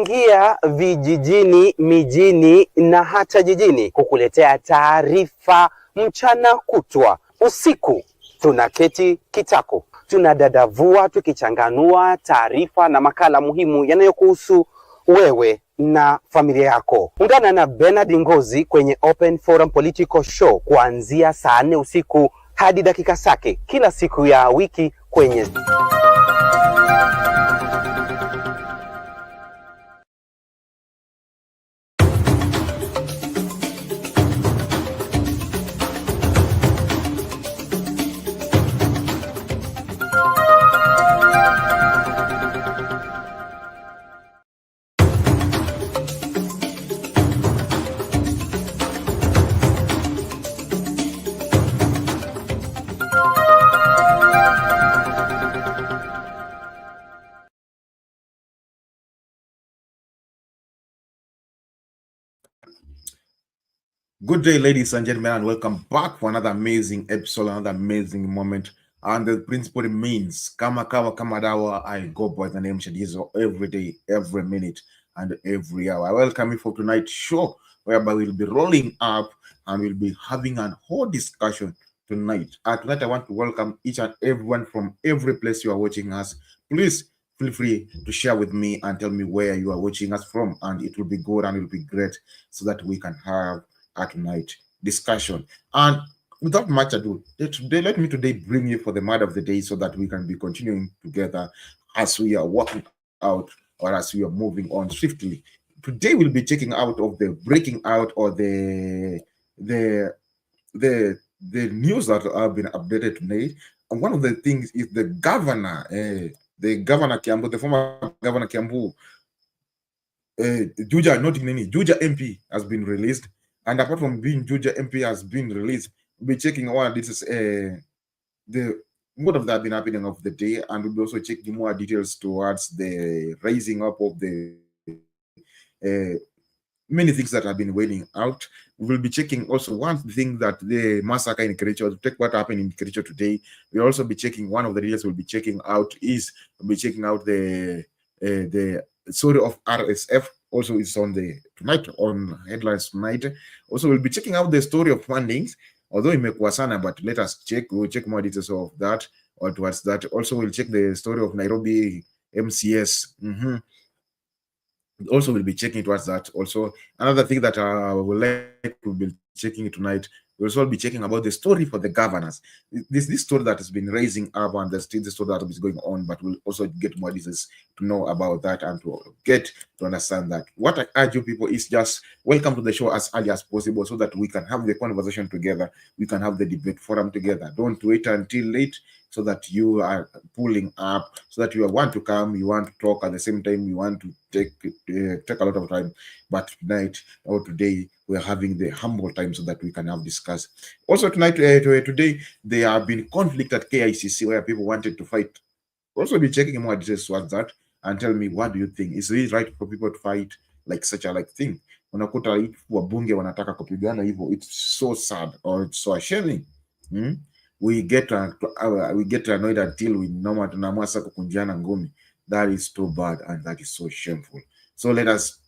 Tumeingia vijijini, mijini na hata jijini kukuletea taarifa mchana kutwa. Usiku tunaketi kitako, tunadadavua tukichanganua taarifa na makala muhimu yanayokuhusu wewe na familia yako. Ungana na Bernard Ngozi kwenye Open Forum Political Show kuanzia saa 4 usiku hadi dakika zake kila siku ya wiki kwenye Good day, ladies and gentlemen, and welcome back for another amazing episode, another amazing moment. And the principle remains, kama dawa, I go by the name Shadizo every day, every minute, and every hour. I welcome you for tonight's show, whereby we'll be rolling up and we'll be having a whole discussion tonight. Tonight, I want to welcome each and everyone from every place you are watching us. Please feel free to share with me and tell me where you are watching us from, and it will be good and it will be great so that we can have at night discussion. And without much ado, let me today bring you for the matter of the day so that we can be continuing together as we are walking out or as we are moving on swiftly. Today we'll be checking out of the breaking out or the news that have been updated today. And one of the things is the governor Kiambu, the former governor Kiambu, Juja MP has been released. And apart from being Juja MP has been released, we'll be checking all this is the what of that been happening of the day, and we'll be also checking more details towards the raising up of the many things that have been waiting out. We will be checking also one thing that the massacre in Kericho, take what happened in Kericho today. We'll also be checking one of the details we'll be checking out is we'll be checking out the story of RSF. Also is on the tonight on headlines tonight. Also we'll be checking out the story of fundings, although it may kwasana, but let us check. We'll check more details of that or towards that. Also we'll check the story of Nairobi MCS. Also we'll be checking towards that. Also another thing that we'll be checking tonight, we'll also be checking about the story for the governors. This story that has been raising up, and there's still the story that is going on, but we'll also get more details to know about that and to get to understand that. What I urge you people is just welcome to the show as early as possible so that we can have the conversation together, we can have the debate forum together. Don't wait until late so that you are pulling up, so that you want to come, you want to talk at the same time, you want to take a lot of time. But tonight or today, we're having the humble time so that we can have discuss. Also tonight, today, there have been conflict at KICC where people wanted to fight. Also be checking more details towards that and tell me, what do you think? Is it right for people to fight like such a like thing? Unakuta wabunge wanataka kupigana hivyo. It's so sad or it's so ashamed. We get annoyed until we know tunamwasa kukunjiana ngumi. That is too bad and that is so shameful. So let us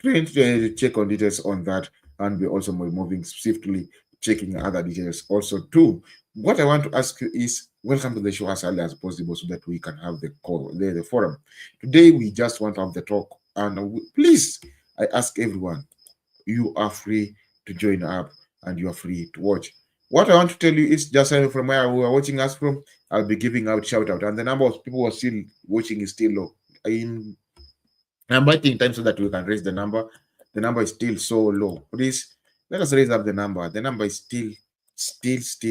check on details on that, and we're also moving swiftly, checking other details also too. What I want to ask you is, welcome to the show as early as possible so that we can have the call, the forum. Today we just want to have the talk, and please, I ask everyone, you are free to join up and you are free to watch. What I want to tell you is just from where we are watching us from, I'll be giving out shout out, and the number of people who are still watching is still low. I'm waiting time so that we can raise the number. The number is still so low. Please let us raise up the number. The number is still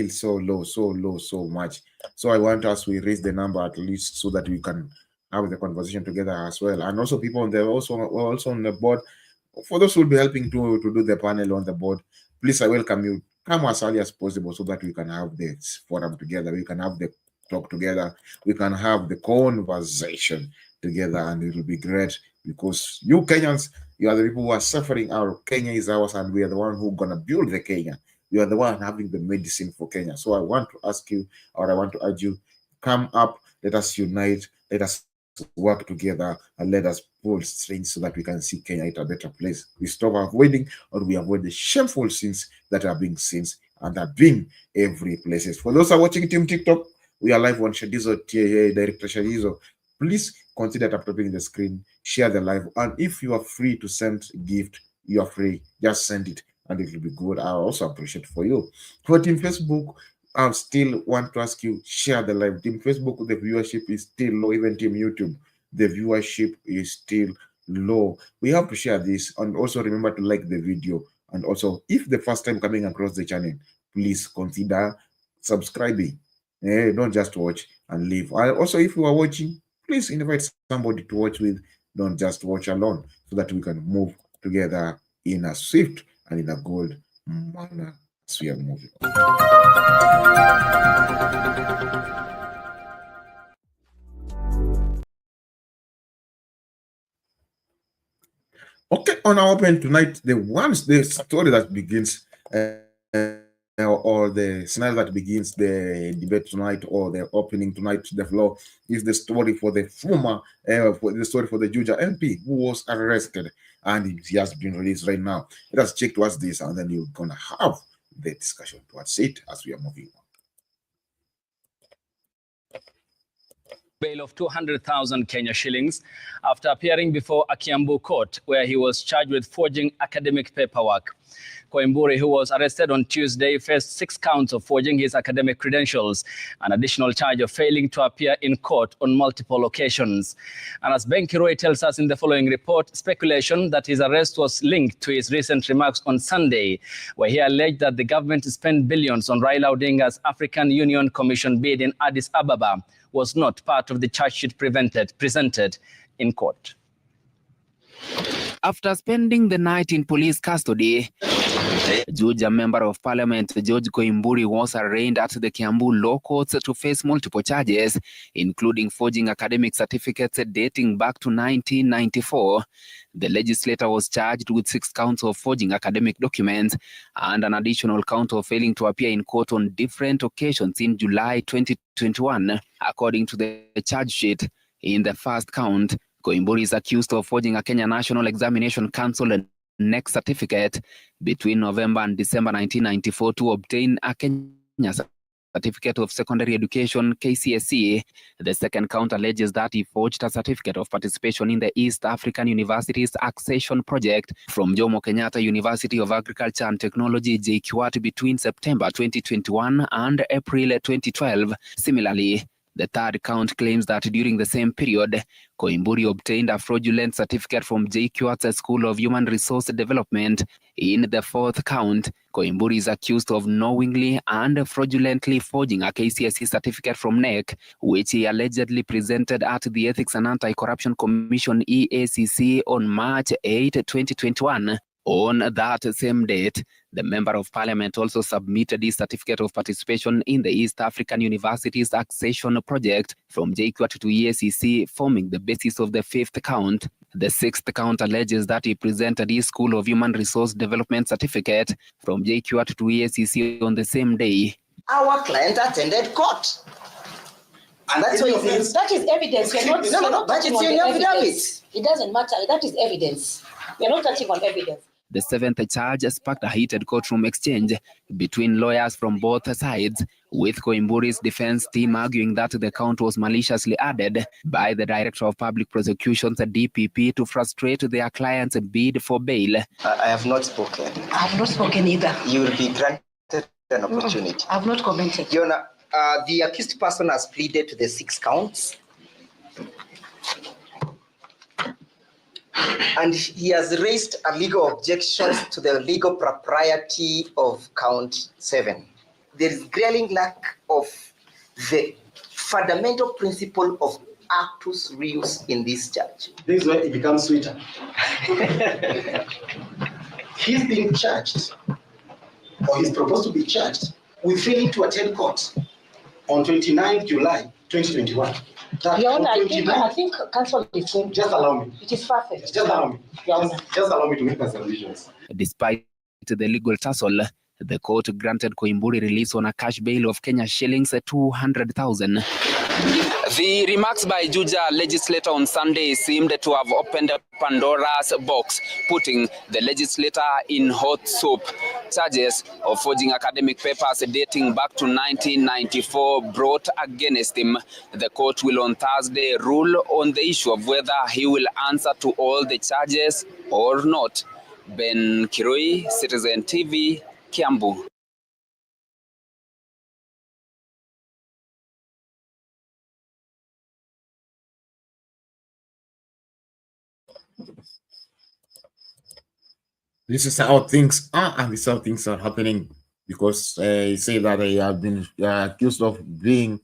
so low, so much. So I want us to raise the number at least so that we can have the conversation together as well. And also people on the also on the board. For those who will be helping to do the panel on the board, please, I welcome you. Come as early as possible so that we can have this forum together. We can have the talk together. We can have the conversation together, and it will be great because you Kenyans, you are the people who are suffering. Our Kenya is ours, and we are the one who gonna build the Kenya. You are the one having the medicine for Kenya. So I want to ask you, or I want to urge you, come up. Let us unite. Let us work together and let us pull strings so that we can see Kenya at a better place. We stop avoiding, or we avoid the shameful sins that are being seen and are being every places. For those who are watching Team TikTok, we are live on Shadizo, Director Shadizo. Please consider tapping the screen, share the live, and if you are free to send gift, you are free, just send it and it will be good. I also appreciate for you. For Team Facebook, I still want to ask you, share the live. Team Facebook, the viewership is still low. Even Team YouTube, the viewership is still low. We have to share this, and also remember to like the video. And also, if the first time coming across the channel, please consider subscribing. Don't just watch and leave. Also, if you are watching, please invite somebody to watch with. Don't just watch alone, so that we can move together in a swift and in a good manner as we are moving on. Okay, on our open tonight, the story that begins or the scenario that begins the debate tonight, or the opening tonight to the floor, is the story for the Juja MP who was arrested, and he has been released right now. Let us check towards this, and then you're gonna have the discussion towards it as we are moving on. Bail of 200,000 Kenya shillings after appearing before a Kiambu court where he was charged with forging academic paperwork. Koimburi, who was arrested on Tuesday, faced 6 counts of forging his academic credentials, an additional charge of failing to appear in court on multiple occasions. And as Ben Kiroi tells us in the following report, speculation that his arrest was linked to his recent remarks on Sunday, where he alleged that the government spent billions on Raila Odinga's African Union Commission bid in Addis Ababa, was not part of the charge sheet presented in court. After spending the night in police custody, Juja Member of Parliament George Koimburi was arraigned at the Kiambu Law Courts to face multiple charges, including forging academic certificates dating back to 1994. The legislator was charged with 6 counts of forging academic documents and an additional count of failing to appear in court on different occasions in July 2021, according to the charge sheet. In the first count, Koimburi is accused of forging a Kenya National Examination Council and NEC certificate between November and December 1994 to obtain a Kenya Certificate of Secondary Education, KCSE. The second count alleges that he forged a certificate of participation in the East African Universities Accession Project from Jomo Kenyatta University of Agriculture and Technology, JKUAT, between September 2021 and April 2012. Similarly, the third count claims that during the same period, Koimburi obtained a fraudulent certificate from JKUAT's School of Human Resource Development. In the fourth count, Koimburi is accused of knowingly and fraudulently forging a KCSE certificate from NEC, which he allegedly presented at the Ethics and Anti-Corruption Commission EACC on March 8, 2021. On that same date, the Member of Parliament also submitted his certificate of participation in the East African Universities Accession Project from JKUAT to EACC, forming the basis of the fifth count. The sixth count alleges that he presented his School of Human Resource Development certificate from JKUAT to EACC on the same day. Our client attended court. And that's why that is evidence. We're not touching on the evidence. It doesn't matter. That is evidence. We're not touching on evidence. The seventh charge sparked a heated courtroom exchange between lawyers from both sides, with Koimburi's defense team arguing that the count was maliciously added by the Director of Public Prosecutions, DPP, to frustrate their client's bid for bail. I have not spoken. I have not spoken either. You will be granted an opportunity. I have not commented. Your Honor, the accused person has pleaded to the 6 counts. And he has raised a legal objections to the legal propriety of count 7. There is glaring lack of the fundamental principle of actus reus in this charge. This is where it becomes sweeter. He's being charged, or he's proposed to be charged, with failing to attend court on 29 July 2021. Your Honor, I think counsel is going to... Just allow me. It is perfect. Just allow me. Just allow me to make my submissions. Despite the legal tussle, the court granted Koimburi release on a cash bail of Kenya shillings 200,000. The remarks by Juja legislator on Sunday seemed to have opened Pandora's box, putting the legislator in hot soup. Charges of forging academic papers dating back to 1994 brought against him. The court will on Thursday rule on the issue of whether he will answer to all the charges or not. Ben Kirui, Citizen TV, Kiambu. This is how things are, and this is how things are happening because he said that he have been accused of being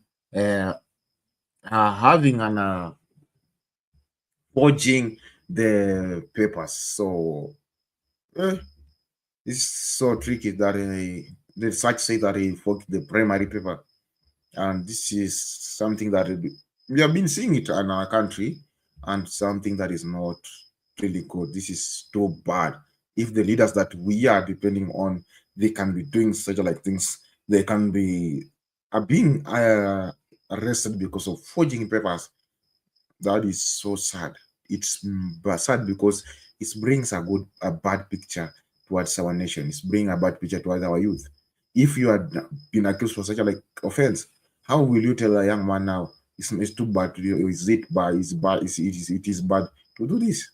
having an forging the papers. So it's so tricky that the such say that he forged the primary paper, and this is something that we have been seeing it in our country, and something that is not really good. This is too bad. If the leaders that we are depending on, they can be doing such like things, they can be being arrested because of forging papers. That is so sad. It's sad because it brings a bad picture towards our nation. It's bringing a bad picture towards our youth. If you had been accused for such a like offense, how will you tell a young man now it's too bad? Is it bad? It is bad to do this.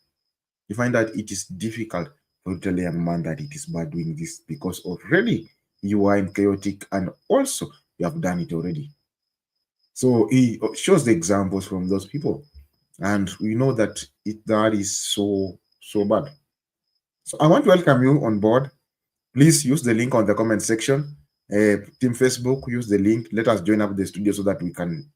You find that it is difficult for you to tell a young man that it is bad doing this because already you are in chaotic and also you have done it already. So he shows the examples from those people, and we know that that is so bad. So I want to welcome you on board. Please use the link on the comment section. Team Facebook, use the link. Let us join up the studio so that we can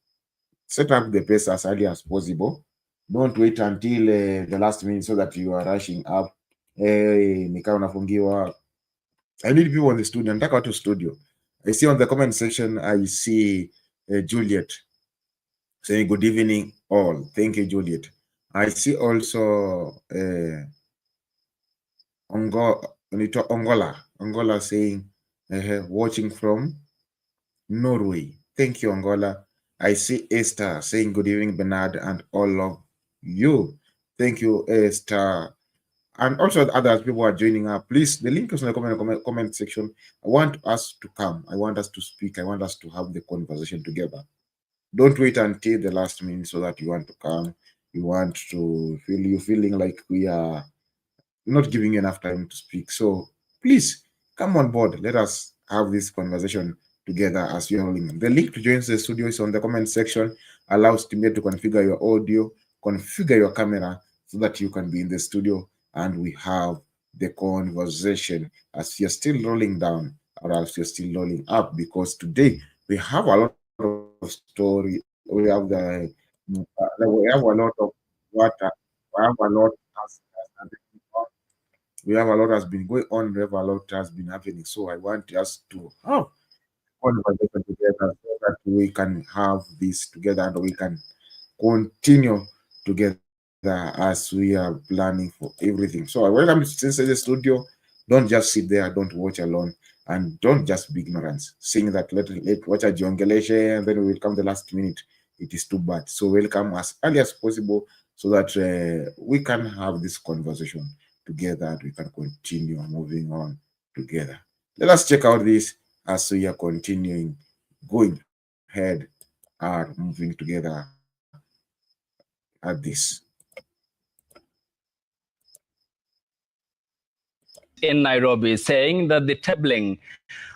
set up the pace as early as possible. Don't wait until the last minute so that you are rushing up. Nikaa unafungiwa. I need people on the studio. Nataka watu studio. I see on the comment section, I see Juliet saying good evening all. Thank you, Juliet. I see also Angola saying watching from Norway. Thank you, Angola. I see Esther saying good evening, Bernard, and all of you. Thank you, Esther. And also others people are joining up. Please, the link is in the comment section. I want us to come. I want us to speak. I want us to have the conversation together. Don't wait until the last minute so that you want to come. You want to feeling like we are not giving you enough time to speak. So please come on board. Let us have this conversation together as we are rolling. The link to join the studio is on the comment section. Allows teammate to configure your audio, configure your camera so that you can be in the studio and we have the conversation as you're still rolling down or as you're still rolling up, because today we have a lot of story. We have a lot of water. We have a lot has been going on. We have a lot has been happening. So I want us to have conversation together so that we can have this together and we can continue together as we are planning for everything. So I welcome you to the studio. Don't just sit there, don't watch alone, and don't just be ignorant, saying that let watch a jongeleshe and then we will come the last minute. It is too bad. So welcome as early as possible so that we can have this conversation together and we can continue moving on together. Let us check out this as we are continuing going ahead and moving together at this. In Nairobi, saying that the tabling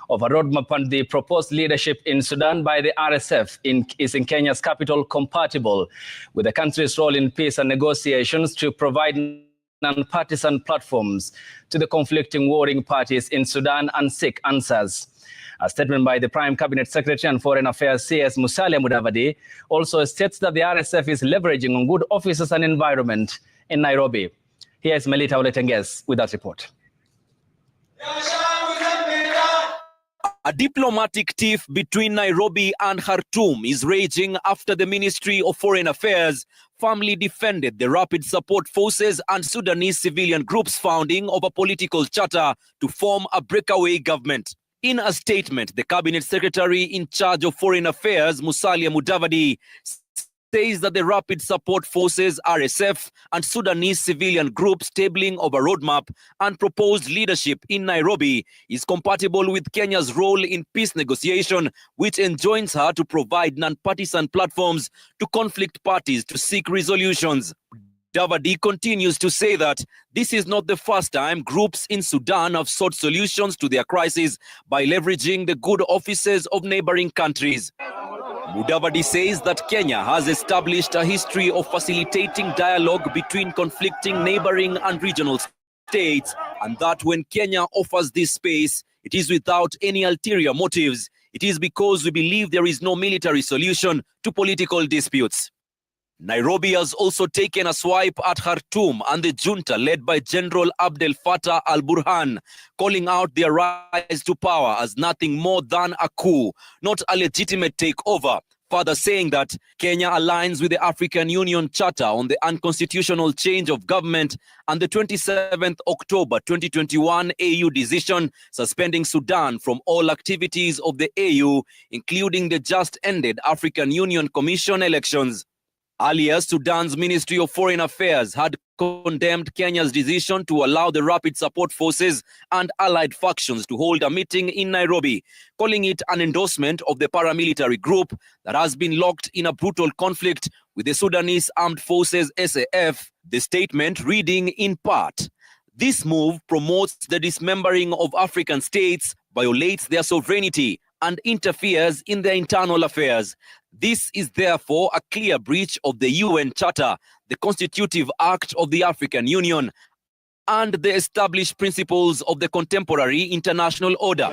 of a roadmap on the proposed leadership in Sudan by the RSF is in Kenya's capital compatible with the country's role in peace and negotiations to provide non-partisan platforms to the conflicting warring parties in Sudan and seek answers. A statement by the Prime Cabinet Secretary and Foreign Affairs CS Musalia Mudavadi also states that the RSF is leveraging on good offices and environment in Nairobi. Here is Melita Oletenges with that report. A diplomatic tiff between Nairobi and Khartoum is raging after the Ministry of Foreign Affairs firmly defended the Rapid Support Forces and Sudanese civilian groups' founding of a political charter to form a breakaway government. In a statement, the cabinet secretary in charge of foreign affairs, Musalia Mudavadi, says that the Rapid Support Forces, RSF, and Sudanese civilian groups tabling of a roadmap and proposed leadership in Nairobi is compatible with Kenya's role in peace negotiation, which enjoins her to provide non-partisan platforms to conflict parties to seek resolutions. Davadi continues to say that this is not the first time groups in Sudan have sought solutions to their crisis by leveraging the good offices of neighboring countries. Mudavadi says that Kenya has established a history of facilitating dialogue between conflicting neighboring and regional states, and that when Kenya offers this space, it is without any ulterior motives. It is because we believe there is no military solution to political disputes. Nairobi has also taken a swipe at Khartoum and the junta led by General Abdel Fattah al-Burhan, calling out their rise to power as nothing more than a coup, not a legitimate takeover. Further saying that Kenya aligns with the African Union Charter on the unconstitutional change of government and the 27th October 2021 AU decision suspending Sudan from all activities of the AU, including the just-ended African Union Commission elections. Earlier, Sudan's Ministry of Foreign Affairs had condemned Kenya's decision to allow the Rapid Support Forces and allied factions to hold a meeting in Nairobi, calling it an endorsement of the paramilitary group that has been locked in a brutal conflict with the Sudanese Armed Forces SAF. The statement reading in part, "This move promotes the dismembering of African states, violates their sovereignty, and interferes in their internal affairs. This is therefore a clear breach of the UN Charter, the Constitutive Act of the African Union, and the established principles of the contemporary international order."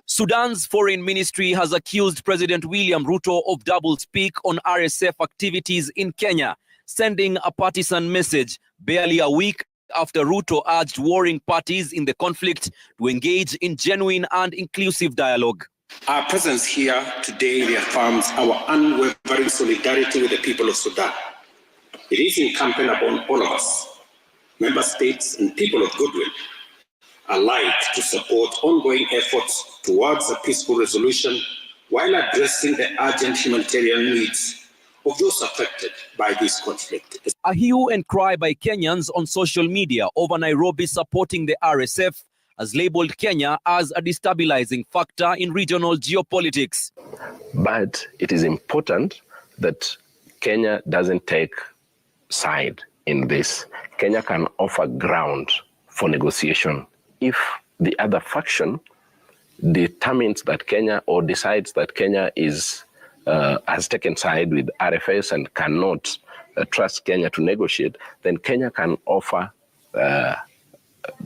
Sudan's foreign ministry has accused President William Ruto of doublespeak on RSF activities in Kenya, sending a partisan message barely a week after Ruto urged warring parties in the conflict to engage in genuine and inclusive dialogue. Our presence here today reaffirms our unwavering solidarity with the people of Sudan. It is incumbent upon all of us, member states and people of goodwill, alike to support ongoing efforts towards a peaceful resolution while addressing the urgent humanitarian needs of those affected by this conflict. A hue and cry by Kenyans on social media over Nairobi supporting the RSF has labeled Kenya as a destabilizing factor in regional geopolitics. But it is important that Kenya doesn't take side in this. Kenya can offer ground for negotiation. If the other faction determines that Kenya or decides that Kenya has taken side with RFS and cannot trust Kenya to negotiate, then Kenya can offer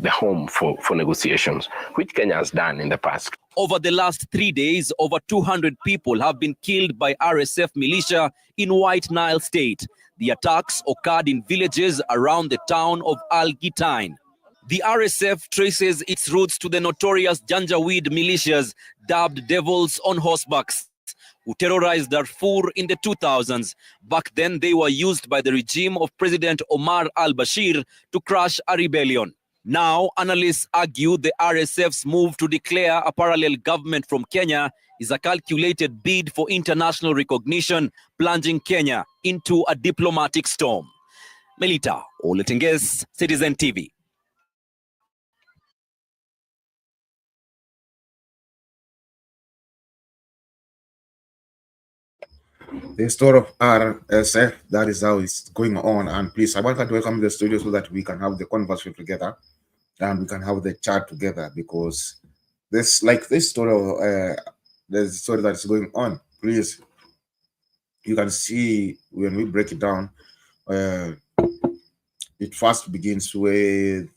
the home for negotiations, which Kenya has done in the past. Over the last 3 days, over 200 people have been killed by RSF militia in White Nile State. The attacks occurred in villages around the town of Al-Gitain. The RSF traces its roots to the notorious Janjaweed militias dubbed Devils on Horsebacks, who terrorized Darfur in the 2000s. Back then, they were used by the regime of President Omar al-Bashir to crush a rebellion. Now, analysts argue the RSF's move to declare a parallel government from Kenya is a calculated bid for international recognition, plunging Kenya into a diplomatic storm. Melita Oletenges, Citizen TV. The story of RSF, that is how it's going on. And please, I want to welcome the studio so that we can have the conversation together and we can have the chat together, because this, like this story, there's a story that is going on. Please, you can see when we break it down, it first begins with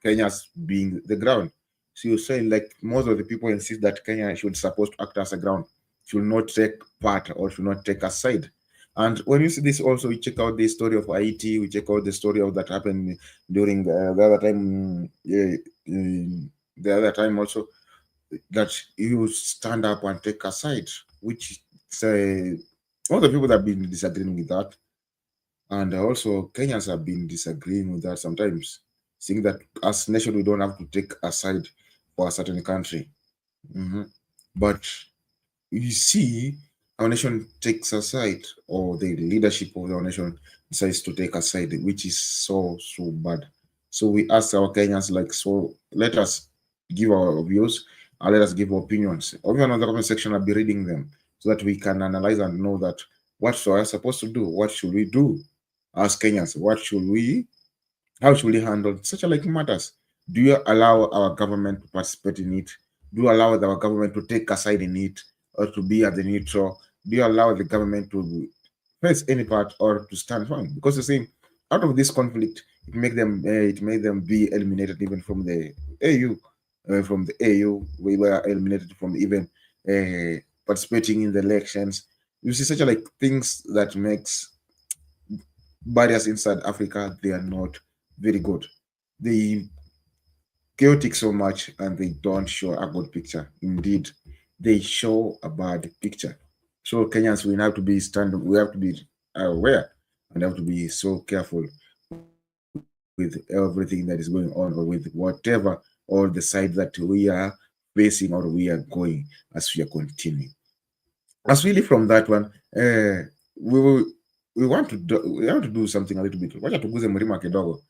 Kenya's being the ground. So you're saying, like, most of the people insist that Kenya should supposed to act as a ground, should not take part or should not take a side. And when you see this also, we check out the story of Haiti, we check out the story of that happened during the other time also, that you stand up and take a side, which say all the people have been disagreeing with that. And also Kenyans have been disagreeing with that sometimes. seeing that as a nation we don't have to take a side for a certain country. But you see, our nation takes a side, or the leadership of our nation decides to take a side, which is so bad. So we ask our Kenyans, like, so let us give our views, and let us give opinions. Everyone on the comment section, I'll be reading them so that we can analyze and know that what we are supposed to do, what should we do as Kenyans, how should we handle such like matters? Do you allow our government to participate in it? Do you allow our government to take a side in it, or to be at the neutral? Do you allow the government to face any part or to stand firm? Because you see, out of this conflict, it made them be eliminated even from the AU. From the AU, we were eliminated from even participating in the elections. You see, such like things that makes barriers inside Africa, they are not very good. They chaotic so much, and they don't show a good picture. Indeed, they show a bad picture. So Kenyans, we have to be aware and have to be so careful with everything that is going on, or with whatever, or the side that we are facing or we are going as we are continuing. As really from that one, we want to do something a little bit. Wacha tuguze mlima kidogo.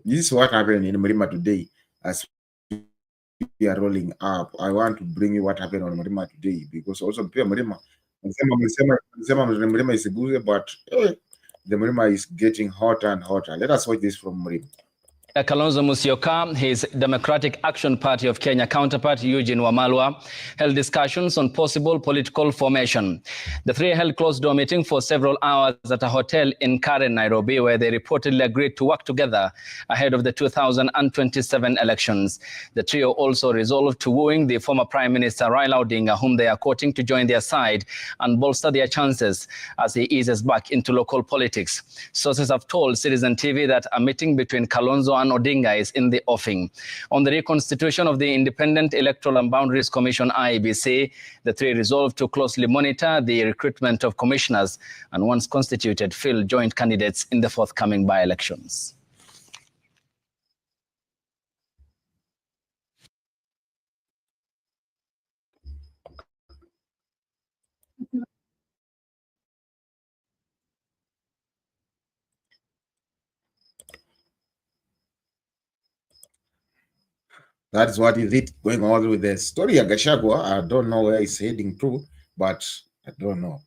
This is what happened in Mlima today as we are rolling up. I want to bring you what happened on Mlima today, because also Mlima is good, but the Mlima is getting hotter and hotter. Let us watch this from Mlima. Kalonzo Musyoka, his Democratic Action Party of Kenya counterpart Eugene Wamalwa held discussions on possible political formation. The three held closed-door meeting for several hours at a hotel in Karen, Nairobi, where they reportedly agreed to work together ahead of the 2027 elections. The trio also resolved to wooing the former Prime Minister Raila Odinga, whom they are courting to join their side and bolster their chances as he eases back into local politics. Sources have told Citizen TV that a meeting between Kalonzo and Odinga is in the offing. On the reconstitution of the Independent Electoral and Boundaries Commission, IEBC, the three resolved to closely monitor the recruitment of commissioners and, once constituted, field joint candidates in the forthcoming by-elections. That's what is it going on with the story of Gachagua. I don't know where it's heading to, but I don't know.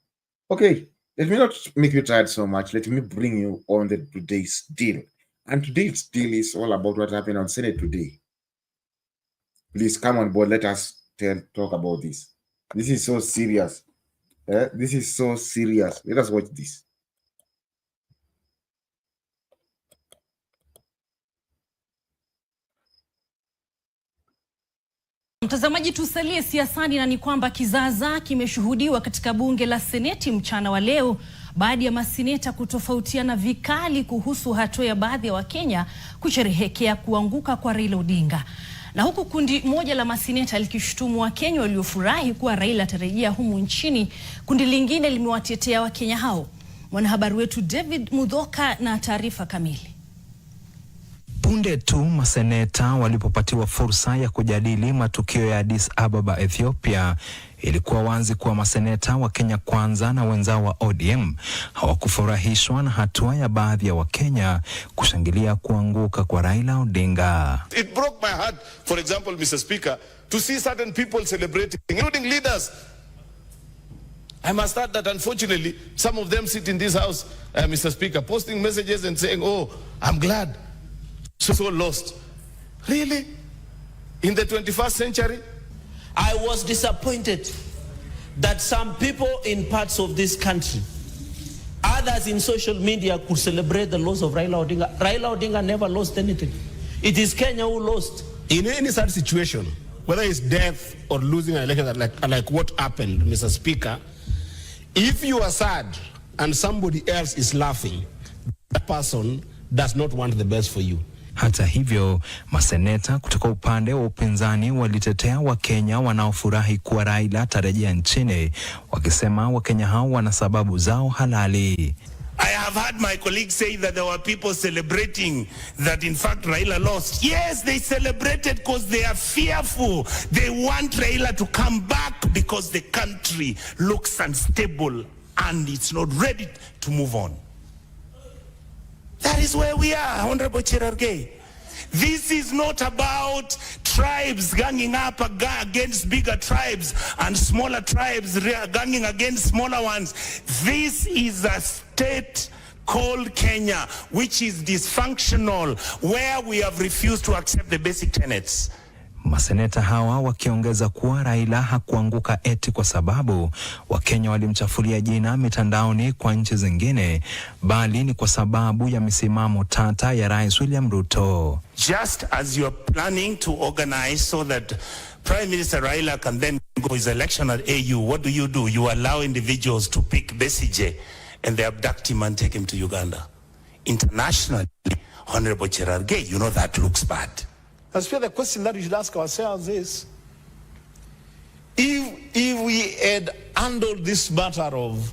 Okay, let me not make you tired so much. Let me bring you on today's deal. And today's deal is all about what happened on Senate today. Please come on board. Let us talk about this. This is so serious. This is so serious. Let us watch this. Mtazamaji, tusalie siasani, na ni kwamba kizaazaa kimeshuhudiwa katika bunge la Seneti mchana wa leo baada ya maseneta kutofautiana vikali kuhusu hatua ya baadhi ya Wakenya kusherehekea kuanguka kwa Raila Odinga. Na huku kundi moja la maseneta likishutumu Wakenya waliofurahi kuwa Raila atarejea humu nchini, kundi lingine limewatetea Wakenya hao. Mwanahabari wetu David Mudhoka na taarifa kamili. Punde tu maseneta walipopatiwa fursa ya kujadili matukio ya Addis Ababa, Ethiopia, ilikuwa wazi kuwa maseneta wa Kenya Kwanza na wenzao wa ODM hawakufurahishwa na hatua ya baadhi ya Wakenya kushangilia kuanguka kwa Raila Odinga. It broke my heart, for example, Mr. Speaker, to see certain people celebrating, including leaders. I must add that unfortunately, some of them sit in this house, Mr. Speaker, posting messages and saying, oh, I'm glad. So lost. Really? In the 21st century? I was disappointed that some people in parts of this country, others in social media, could celebrate the loss of Raila Odinga. Raila Odinga never lost anything. It is Kenya who lost. In any such situation, whether it's death or losing an election, like what happened, Mr. Speaker, if you are sad and somebody else is laughing, that person does not want the best for you. Hata hivyo, maseneta kutoka upande wa upinzani walitetea Wakenya wanaofurahi kuwa Raila atarejea nchini, wakisema Wakenya hao wana sababu zao halali. I have heard my colleagues say that there were people celebrating that in fact Raila lost. Yes, they celebrated because they are fearful. They want Raila to come back because the country looks unstable and it's not ready to move on. That is where we are, Honorable Cherargei. This is not about tribes ganging up against bigger tribes and smaller tribes ganging against smaller ones. This is a state called Kenya, which is dysfunctional, where we have refused to accept the basic tenets. Maseneta hawa wakiongeza kuwa Raila hakuanguka eti kwa sababu Wakenya walimchafulia jina mitandaoni kwa nchi zingine, bali ni kwa sababu ya misimamo tata ya Rais William Ruto. Just as you are planning to organize so that Prime Minister Raila can then go his election at AU, what do? You allow individuals to pick Besigye and they abduct him and take him to Uganda. Internationally, Honorable Cherargei, you know that looks bad. I feel the question that we should ask ourselves is, if we had handled this matter of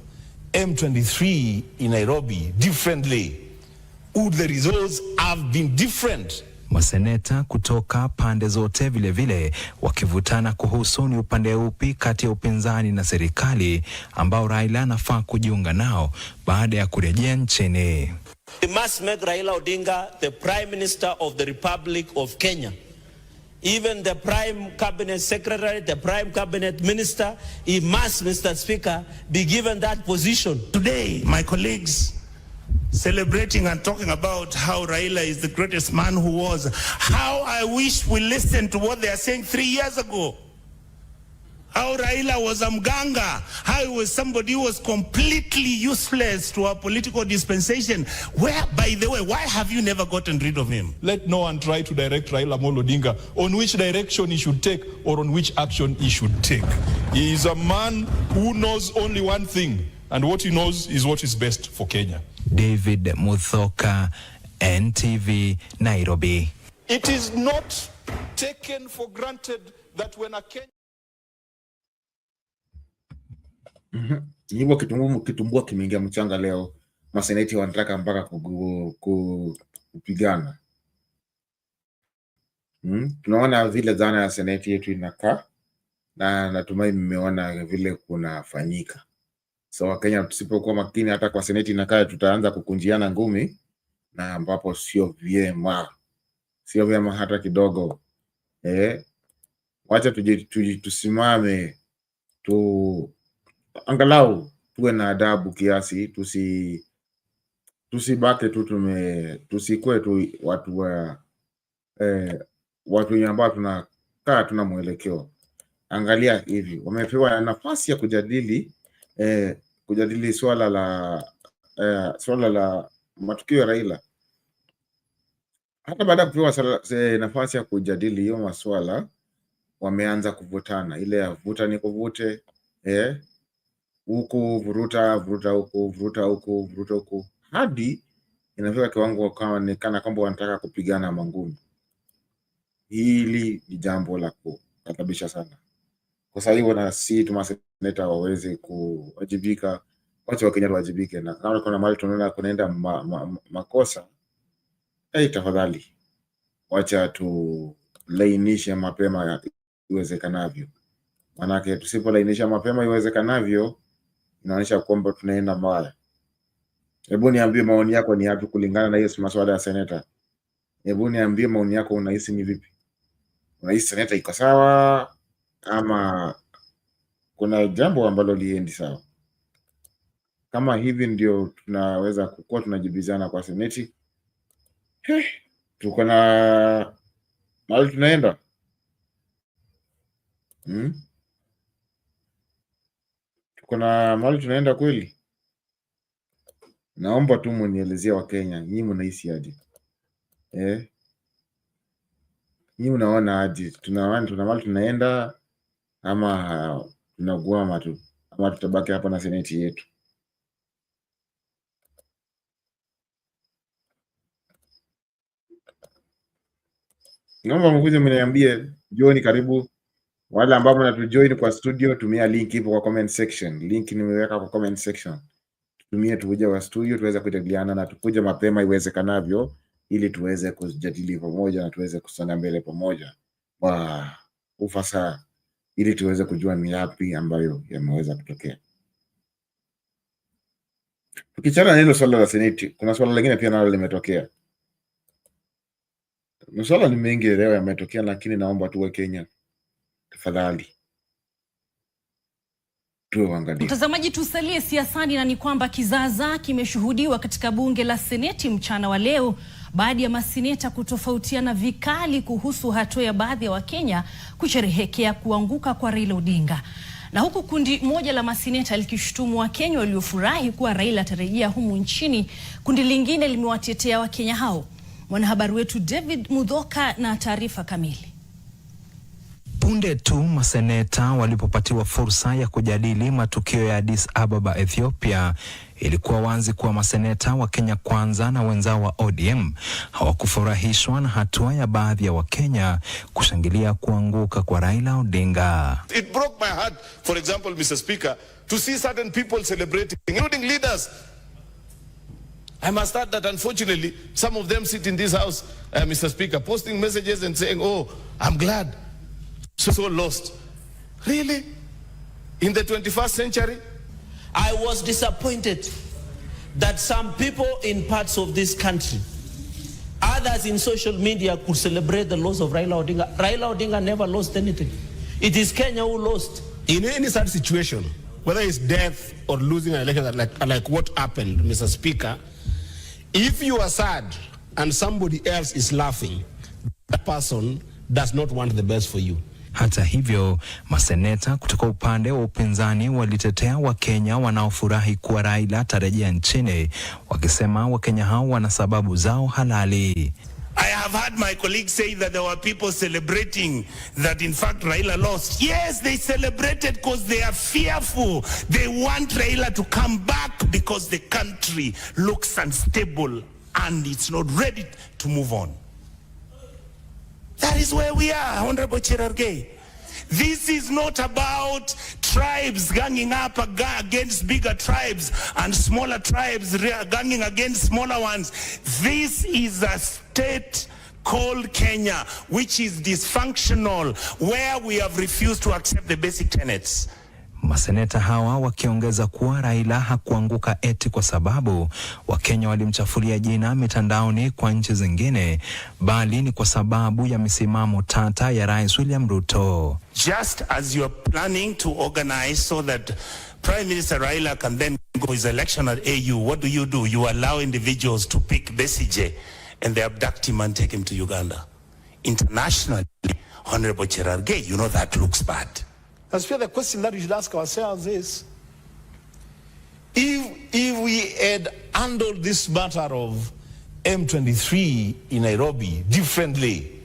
M23 in Nairobi differently, would the results have been different? Maseneta kutoka pande zote vile vile wakivutana kuhusu ni upande upi kati ya upinzani na serikali ambao Raila anafaa kujiunga nao baada ya kurejea nchini. We must make Raila Odinga the Prime Minister of the Republic of Kenya. Even the Prime Cabinet Secretary, the Prime Cabinet Minister, he must, Mr. Speaker, be given that position. Today, my colleagues celebrating and talking about how Raila is the greatest man who was. How I wish we listened to what they are saying 3 years ago. How Raila was a mganga, how he was somebody who was completely useless to our political dispensation. Where, by the way, why have you never gotten rid of him? Let no one try to direct Raila Amolo Odinga on which direction he should take or on which action he should take. He is a man who knows only one thing, and what he knows is what is best for Kenya. David Muthoka, NTV, Nairobi. It is not taken for granted that when a Kenya Hivyo kitumbua kimeingia mchanga leo, maseneti wanataka mpaka kupigana. Tunaona vile dhana ya seneti yetu inakaa, na natumai mmeona vile kunafanyika. So Wakenya tusipokuwa makini hata kwa seneti inakaa tutaanza kukunjiana ngumi, na ambapo sio vyema hata kidogo. Wacha tusimame angalau tuwe na adabu kiasi, tusibake tu tusikue tu watu ambao tunakaa tuna mwelekeo. Angalia hivi, wamepewa nafasi ya kujadili swala la matukio ya Raila. Hata baada ya kupewa nafasi ya kujadili hiyo maswala, wameanza kuvutana, ile ya vuta ni kuvute, huku vuruta huku, hadi inafika kiwango kana kwamba wanataka kupigana mangumi. Hili ni jambo la kukatabisha sana. Kwa sababu hivyo na si tumaseneta waweze kuwajibika, wacha Wakenya wajibike, na kama kuna mahali tunaona kunaenda makosa, tafadhali wacha tulainishe mapema iwezekanavyo. Manake tusipolainisha mapema iwezekanavyo, inaonyesha kwamba tunaenda mbaya. Hebu niambie maoni yako ni yapi kulingana na hiyo masuala ya seneta. Hebu niambie maoni yako, unahisi ni vipi? Unahisi seneta iko sawa ama kuna jambo ambalo liendi sawa? Kama hivi ndio tunaweza kukua tunajibizana kwa seneti, tuko na mahali tunaenda. Tuko na mahali tunaenda kweli? Naomba tu mnielezea Wakenya, nyinyi mnahisi aje? Nyinyi mnaona aje? Tuna mahali tunaenda ama tunagwama tu, ama tutabaki hapa na seneti yetu? Naomba mkuje mniambie. Join, karibu. Wale ambao mnatujoin kwa studio, tumia link ipo kwa comment section. Link nimeweka kwa comment section. tumie tuje wa studio tuweze kujadiliana na tukuje mapema iwezekanavyo ili tuweze kujadili pamoja na tuweze kusonga mbele pamoja kwa ufasaha ili tuweze kujua ni yapi ambayo yameweza kutokea. Tukichana na hilo swala la Seneti, kuna swala lingine pia nalo limetokea. Masuala ni mengi leo yametokea, lakini naomba tuwe Kenya, tafadhali tuwe waangalifu. Mtazamaji, tusalie siasani na ni kwamba kizaazaa kimeshuhudiwa katika bunge la Seneti mchana wa leo baada ya maseneta kutofautiana vikali kuhusu hatua ya baadhi ya Wakenya kusherehekea kuanguka kwa Raila Odinga. Na huku kundi moja la maseneta likishutumu Wakenya waliofurahi kuwa Raila atarejea humu nchini, kundi lingine limewatetea Wakenya hao. Mwanahabari wetu David Mudhoka na taarifa kamili. Punde tu maseneta walipopatiwa fursa ya kujadili matukio ya Addis Ababa, Ethiopia, ilikuwa wazi kuwa maseneta wa Kenya Kwanza na wenzao wa ODM hawakufurahishwa na hatua ya baadhi ya Wakenya kushangilia kuanguka kwa Raila Odinga. It broke my heart, for example, Mr. Speaker, to see certain people celebrating, including leaders. I must add that unfortunately, some of them sit in this house, Mr. Speaker, posting messages and saying, oh, I'm glad. So lost. Really? In the 21st century? I was disappointed that some people in parts of this country, others in social media, could celebrate the loss of Raila Odinga. Raila Odinga never lost anything. It is Kenya who lost. In any such situation, whether it's death or losing an election, like what happened, Mr. Speaker, if you are sad and somebody else is laughing, that person does not want the best for you. Hata hivyo, maseneta kutoka upande wa upinzani walitetea Wakenya wanaofurahi kuwa Raila atarejea nchini, wakisema Wakenya hao wana sababu zao halali. I have heard my colleagues say that there were people celebrating that in fact Raila lost. Yes, they celebrated because they are fearful. They want Raila to come back because the country looks unstable and it's not ready to move on. That is where we are, Honorable Cherargei. This is not about tribes ganging up against bigger tribes and smaller tribes ganging against smaller ones. This is a state called Kenya, which is dysfunctional, where we have refused to accept the basic tenets. Maseneta hawa wakiongeza kuwa Raila hakuanguka eti kwa sababu Wakenya walimchafulia jina mitandaoni kwa nchi zingine, bali ni kwa sababu ya misimamo tata ya Rais William Ruto. Just as you are planning to organize so that Prime Minister Raila can then go his election at AU, what do? You allow individuals to pick Besigye and they abduct him and take him to Uganda. Internationally, Honorable Cherargei, you know that looks bad. I feel the question that we should ask ourselves is, if we had handled this matter of M23 in Nairobi differently,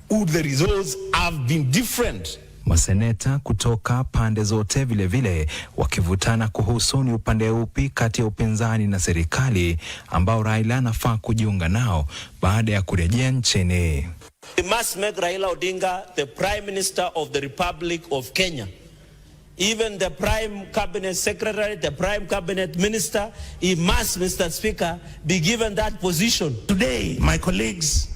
would the results have been different? Maseneta kutoka pande zote vile vile wakivutana kuhusu ni upande upi kati ya upinzani na serikali ambao Raila anafaa kujiunga nao baada ya kurejea nchini. We must make Raila Odinga the Prime Minister of the Republic of Kenya. Even the Prime Cabinet Secretary, the Prime Cabinet Minister, he must, Mr. Speaker, be given that position. Today, my colleagues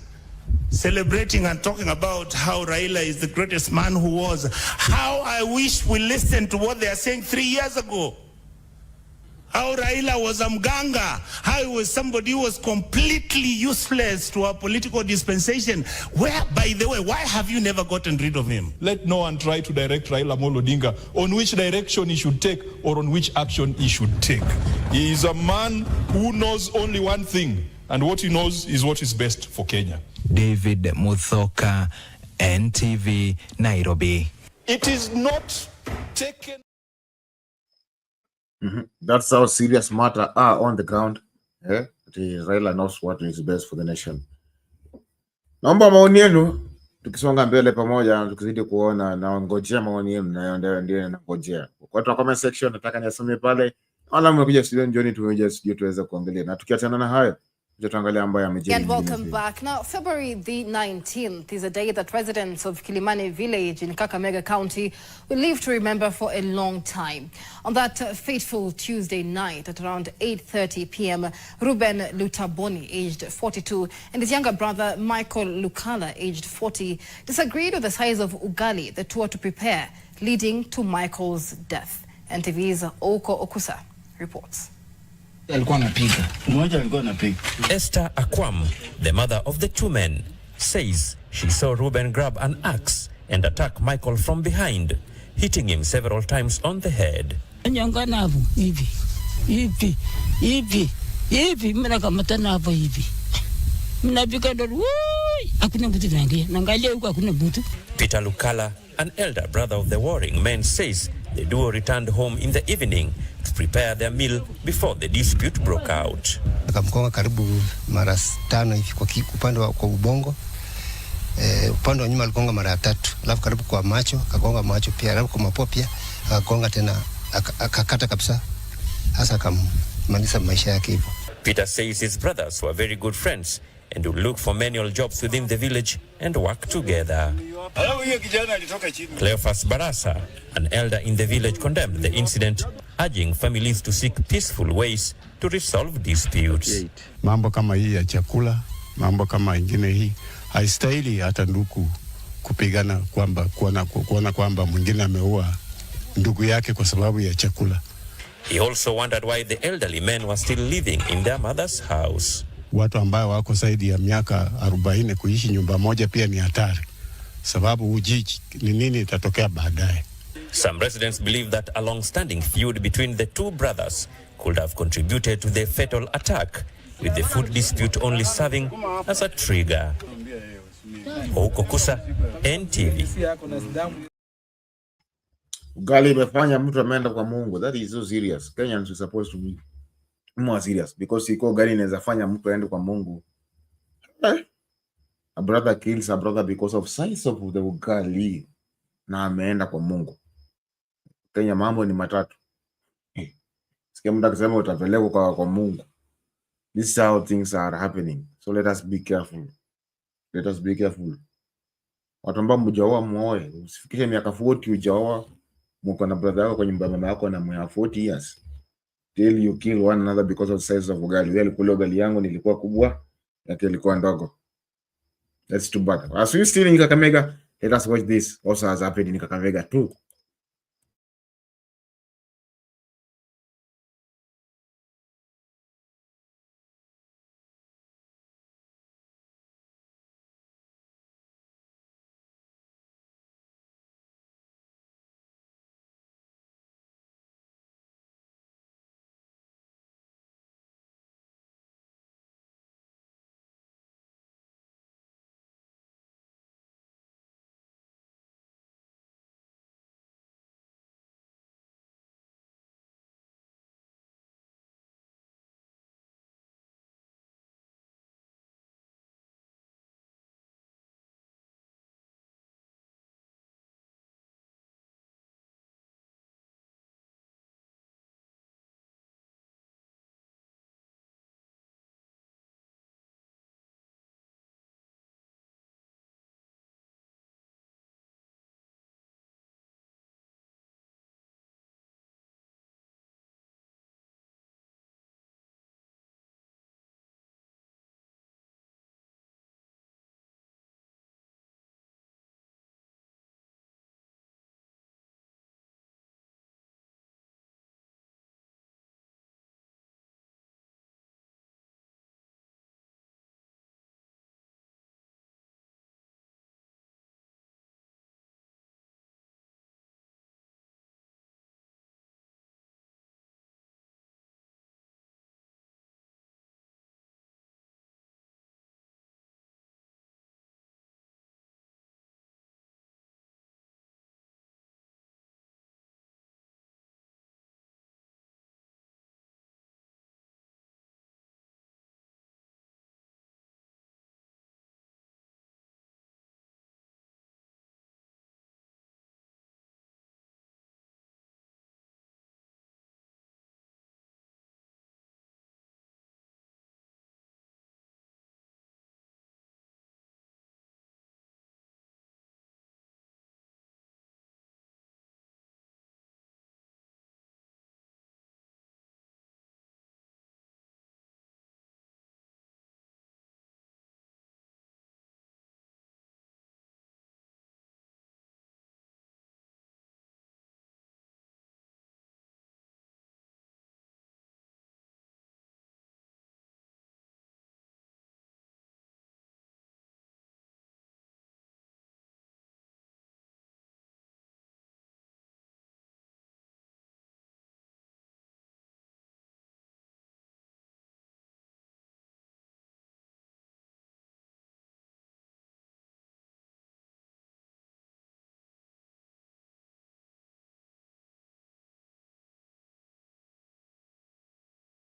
celebrating and talking about how Raila is the greatest man who was. How I wish we listened to what they are saying 3 years ago. How Raila was a mganga, how he was somebody who was completely useless to our political dispensation. Where, by the way, why have you never gotten rid of him? Let no one try to direct Raila Odinga on which direction he should take or on which action he should take. He is a man who knows only one thing, and what he knows is what is best for Kenya. David Mudhoka, NTV, Nairobi. It is not taken. That's how serious matters are on the ground. Yeah? Raila knows what is best for the nation. Naomba maoni yenu tukisonga mbele pamoja, tukizidi kuona na ngojea maoni yenu na ndio nangojea. Kwa watu wa comment section nataka nisome pale. Wala mmekuja studio jioni tumekuja studio tuweze kuangalia. Na tukiachana na hayo, And welcome back. Now, February the 19th is a day that residents of Kilimani village in Kakamega County will live to remember for a long time. On that fateful Tuesday night at around 8:30 p.m., Ruben Lutaboni, aged 42, and his younger brother Michael Lukala, aged 40, disagreed with the size of ugali the two were to prepare, leading to Michael's death. NTV's Oko Okusa reports. Esther Akwam, the mother of the two men, says she saw Ruben grab an axe and attack Michael from behind, hitting him several times on the head. Peter Lukala, an elder brother of the warring men, says the duo returned home in the evening to prepare their meal before the dispute broke out. Akamkonga karibu mara 5 hivi kwa upande wa ubongo. Upande wa nyuma alikonga mara 3. Alafu karibu kwa macho, akakonga macho pia, alafu kwa mapua pia, akakonga tena akakata kabisa. Hasa akamaliza maisha yake hivyo. Peter says his brothers were very good friends and would look for manual jobs within the village and work together. Cleophas Barasa, an elder in the village, condemned the incident, urging families to seek peaceful ways to resolve disputes. Mambo kama hii ya chakula, mambo kama ingine hii, haistahili hata ndugu kupigana kuona kwamba mwingine ameua ndugu yake kwa sababu ya chakula. He also wondered why the elderly men were still living in their mother's house. Watu ambao wako zaidi ya miaka 40 kuishi nyumba moja pia ni hatari. Sababu ujiji ni nini itatokea baadaye. Some residents believe that a long-standing feud between the two brothers could have contributed to the fatal attack, with the food dispute only serving as a trigger. Oko Kusa, NTV. Ugali imefanya mtu ameenda kwa Mungu. That is so serious. Kenyans are supposed to be more serious because iko ugali inaweza fanya mtu aende kwa Mungu. A brother kills a brother because of size of the ugali na ameenda kwa Mungu. Kenya mambo ni matatu. Sikia mtu akisema utapelekwa kwa Mungu. This is how things are happening. So let us be careful. Let us be careful. Watu ambao mjaoa muoe. Usifikishe miaka 40 ujaoa. Mko na brother yako kwa nyumba mama yako na mwa 40 years. Till you kill one another because of the size of ugali. Wewe alikula ugali yangu nilikuwa kubwa, yake ilikuwa ndogo. That's too bad. As we still in Kakamega, let us watch this also has happened in Kakamega too.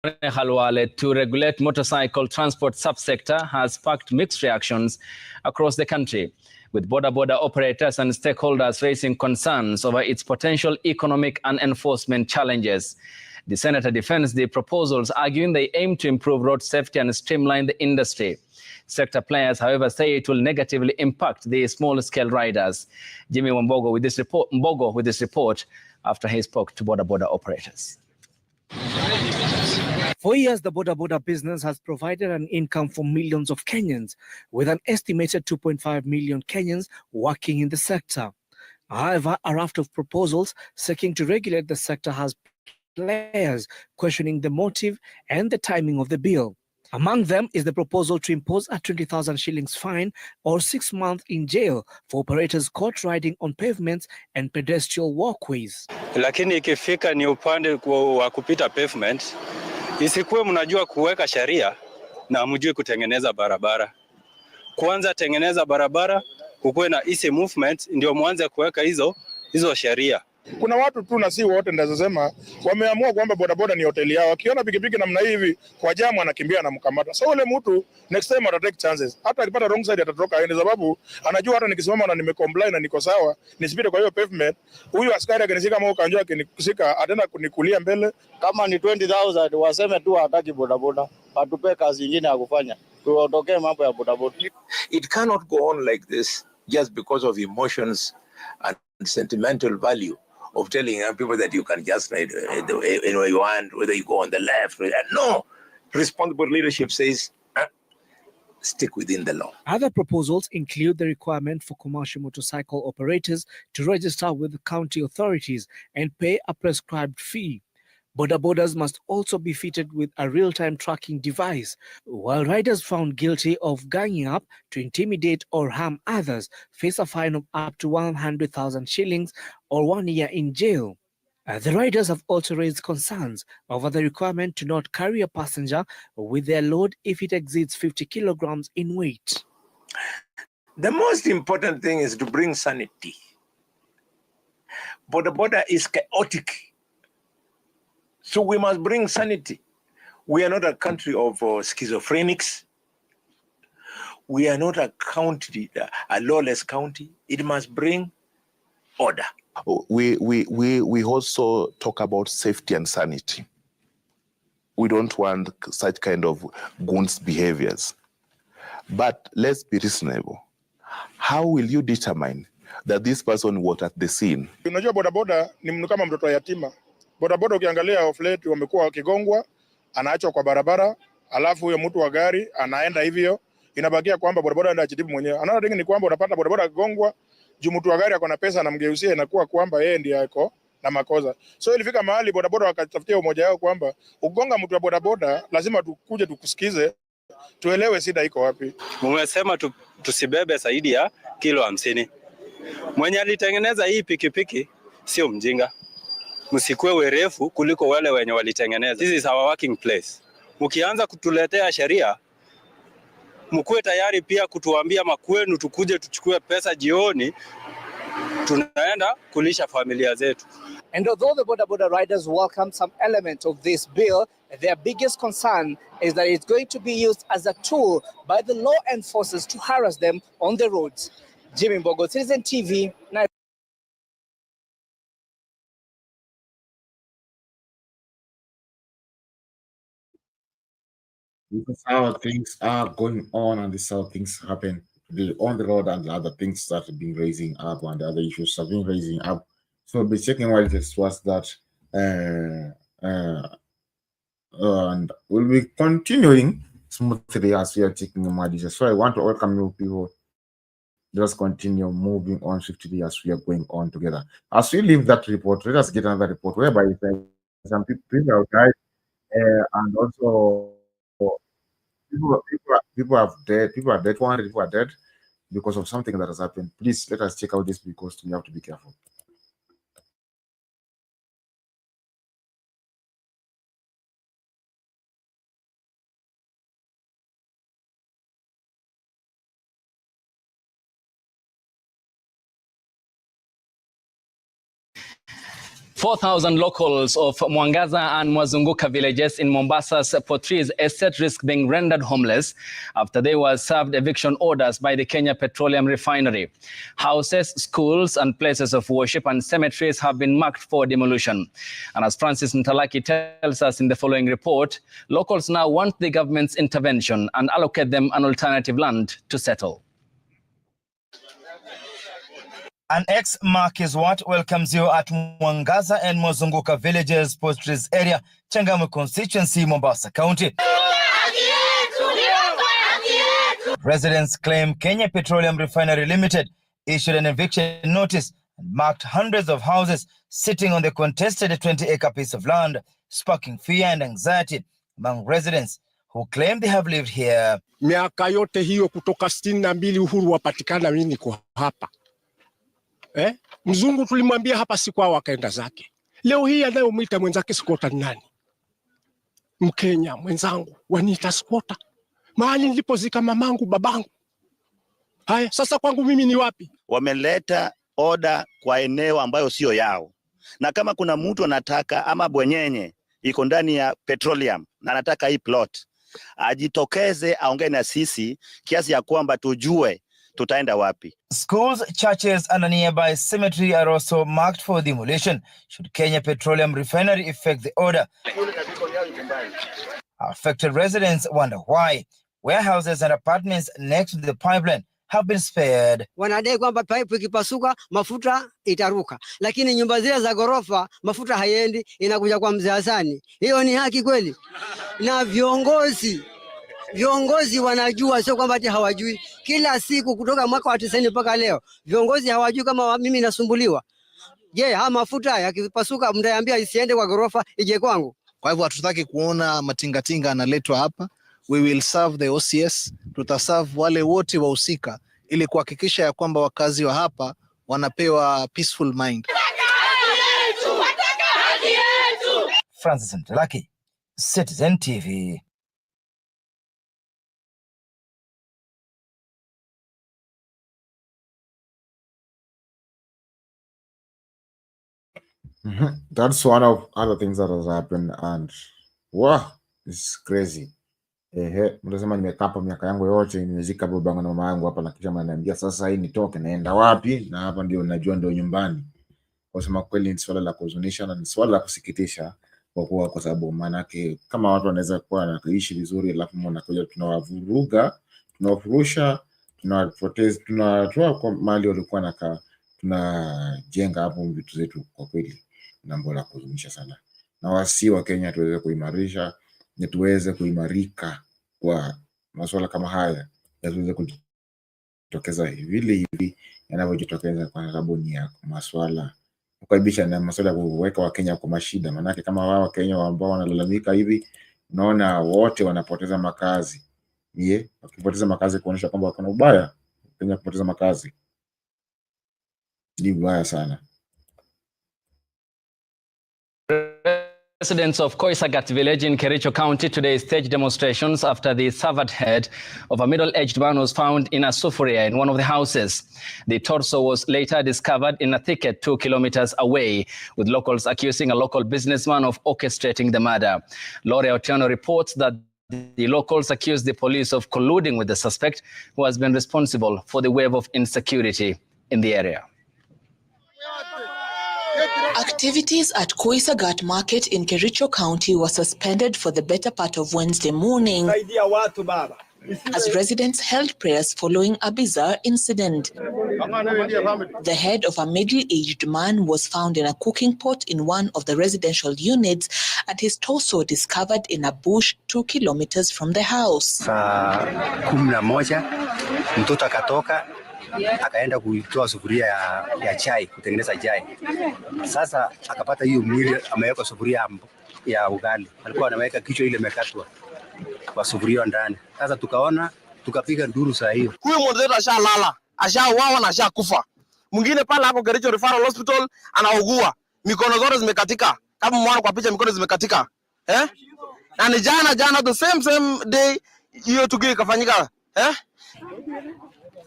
Halwale to regulate motorcycle transport subsector has sparked mixed reactions across the country, with border operators and stakeholders raising concerns over its potential economic and enforcement challenges. The senator defends the proposals, arguing they aim to improve road safety and streamline the industry. Sector players, however, say it will negatively impact the small-scale riders. Jimmy Mbogo with this report after he spoke to border operators. For years, the boda business has provided an income for millions of Kenyans, with an estimated 2.5 million Kenyans working in the sector. However, a raft of proposals seeking to regulate the sector has players questioning the motive and the timing of the bill. Among them is the proposal to impose a 20,000 shillings fine or 6 months in jail for operators caught riding on pavements and pedestrian walkways. Lakini ikifika ni upande wa kupita pavement, isikuwe mnajua kuweka sheria na mjue kutengeneza barabara. Kwanza tengeneza barabara, kukuwe na easy movement, ndio mwanze kuweka hizo sheria. Kuna watu tu na si wote ndazosema wameamua kwamba bodaboda ni hoteli yao. Akiona pikipiki namna hivi kwa jamu anakimbia na mkamata. So ule mtu next time ata take chances. Hata akipata wrong side atatoka aende, sababu anajua hata nikisimama na nimecomply na niko sawa, nisipite kwa hiyo pavement, huyu askari akinishika kama ukanjua akinishika ataenda kunikulia mbele. Kama ni 20,000 waseme tu hataki bodaboda, atupe kazi nyingine ya kufanya. Tuotokee mambo ya bodaboda. It cannot go on like this just because of emotions and sentimental value of telling young people that you can just ride anywhere you want, whether you go on the left. No, responsible leadership says stick within the law. Other proposals include the requirement for commercial motorcycle operators to register with the county authorities and pay a prescribed fee. Bodabodas must also be fitted with a real-time tracking device, while riders found guilty of ganging up to intimidate or harm others face a fine of up to 100,000 shillings or 1 year in jail. The riders have also raised concerns over the requirement to not carry a passenger with their load if it exceeds 50 kilograms in weight. The most important thing is to bring sanity. Boda is chaotic. So we must bring sanity. We are not a country of schizophrenics. We are not a country, a lawless county. It must bring order. We also talk about safety and sanity. We don't want such kind of goons behaviors. But let's be reasonable. How will you determine that this person was at the scene? Unajua bodaboda ni mtu kama mtoto yatima. Bodaboda ukiangalia off late wamekuwa wakigongwa, anaachwa kwa barabara, alafu huyo mtu wa gari anaenda hivyo, inabakia kwamba bodaboda anaenda ajitibu mwenyewe. Another thing ni kwamba unapata bodaboda akigongwa, juu mtu wa gari ako na pesa anamgeusia, inakuwa kwamba yeye ndiye ako na makosa. So ilifika mahali bodaboda wakatafutia umoja wao kwamba ugonga mtu wa bodaboda lazima tukuje tukusikize, tuelewe shida iko wapi. Mmesema tusibebe zaidi ya kilo 50. Mwenye alitengeneza hii pikipiki sio mjinga. Msikuwe werefu kuliko wale wenye walitengeneza. This is our working place. Mkianza kutuletea sheria, mkuwe tayari pia kutuambia makwenu, tukuje tuchukue pesa jioni, tunaenda kulisha familia zetu. And although the boda riders welcome some element of this bill, their biggest concern is that it's going to be used as a tool by the law enforcers to harass them on the roads. Jimmy Mbogo, Citizen TV. This is how things are going on, and this is how things happen on the road, and the other things that have been raising up, and the other issues have been raising up. So we'll be checking what it was that, and we'll be continuing smoothly as we are taking more details. So I want to welcome you people. Just continue moving on swiftly as we are going on together. As we leave that report, let us get another report whereby some people have died, and also people have dead. People are dead. 100 people are dead because of something that has happened. Please let us check out this because we have to be careful. 4,000 locals of Mwangaza and Mwazunguka villages in Mombasa's Portrees estate risk being rendered homeless after they were served eviction orders by the Kenya Petroleum Refinery. Houses, schools and places of worship and cemeteries have been marked for demolition. And as Francis Ntalaki tells us in the following report, locals now want the government's intervention and allocate them an alternative land to settle. An X-mark is what welcomes you at Mwangaza and Mwazunguka villages, Portrees area, Changamwe constituency, Mombasa County. Residents claim Kenya Petroleum Refinery Limited issued an eviction notice and marked hundreds of houses sitting on the contested 20-acre piece of land, sparking fear and anxiety among residents who claim they have lived here. Miaka yote hiyo kutoka 62 uhuru wapatikana, mimi niko hapa. Mzungu tulimwambia hapa si kwao, akaenda zake. Leo hii anayomwita mwenzake squatter ni nani? Mkenya mwenzangu waniita squatter. Mahali nilipozika mamangu babangu. Haya, sasa kwangu mimi ni wapi? Wameleta order kwa eneo ambayo sio yao. Na kama kuna mtu anataka ama bwenyenye iko ndani ya petroleum na anataka hii plot, ajitokeze aongee na sisi kiasi ya kwamba tujue tutaenda wapi. Schools, churches and a nearby cemetery are also marked for demolition should Kenya Petroleum Refinery effect the order. Affected residents wonder why warehouses and apartments next to the pipeline have been spared. Wanadai kwamba pipe ikipasuka mafuta itaruka, lakini nyumba zile za gorofa mafuta haiendi, inakuja kwa Mzee Hasani. Hiyo ni haki kweli? Na viongozi wanajua, sio kwamba ati hawajui. Kila siku kutoka mwaka wa 90 mpaka leo viongozi hawajui kama mimi nasumbuliwa. Je, mafuta yakipasuka mtaniambia isiende kwa gorofa ije kwangu? Kwa hivyo hatutaki kuona matingatinga analetwa hapa. We will serve the OCS, tutaserve wale wote wahusika ili kuhakikisha ya kwamba wakazi wa hapa wanapewa peaceful mind. Francis Ntalaki, Citizen TV. That's one of other things that has happened, and wow, it's crazy. Mnasema nimekaa hapa miaka yangu yote, nimezika babangu na mama yangu hapa, na kisha mnaniambia sasa hii nitoke naenda wapi? Na hapa ndio najua ndio nyumbani. Kwa sababu kweli ni swala la kuhuzunisha na ni swala la kusikitisha kwa sababu manake kama watu wanaweza kuwa wanaishi vizuri alafu mnakuja tunawavuruga, tunawafurusha, tunawapoteza, tunatoa kwa mali walikuwa nakaa, tunajenga hapo vitu zetu. Kwa kweli na mbona kuzunisha sana, na wasi wa Kenya tuweze kuimarisha na tuweze kuimarika kwa masuala kama haya, na tuweze kujitokeza hivi yanavyojitokeza, kwa sababu ni ya masuala kukaibisha na masuala ya kuweka wa Kenya kwa mashida. Manake kama wao wa Kenya ambao wanalalamika hivi, unaona wote wanapoteza makazi. Wakipoteza makazi kuonyesha kwamba kuna ubaya. Kenya kupoteza makazi ni ubaya sana. Residents of Koisagat village in Kericho County today staged demonstrations after the severed head of a middle-aged man was found in a sufuria in one of the houses. The torso was later discovered in a thicket 2 kilometers away, with locals accusing a local businessman of orchestrating the murder. Lore Otieno reports that the locals accuse the police of colluding with the suspect, who has been responsible for the wave of insecurity in the area. Activities at Koisagat Market in Kericho County were suspended for the better part of Wednesday morning as residents held prayers following a bizarre incident. The head of a middle-aged man was found in a cooking pot in one of the residential units and his torso discovered in a bush 2 kilometers from the house. Saa 11 mtoto akatoka akaenda kuitoa sufuria ya chai, kutengeneza chai. Sasa akapata hiyo mwili ameweka sufuria ya ugali. Alikuwa anaweka kichwa ile imekatwa kwa sufuria ndani. Sasa tukaona, tukapiga nduru saa hiyo. Huyu mwenzetu ashalala, ashauawa na ashakufa. Mwingine pale hapo Kericho Referral Hospital anaugua. Mikono zote zimekatika. Kama mwana kwa picha mikono zimekatika. Na ni jana the same day hiyo tukio ikafanyika.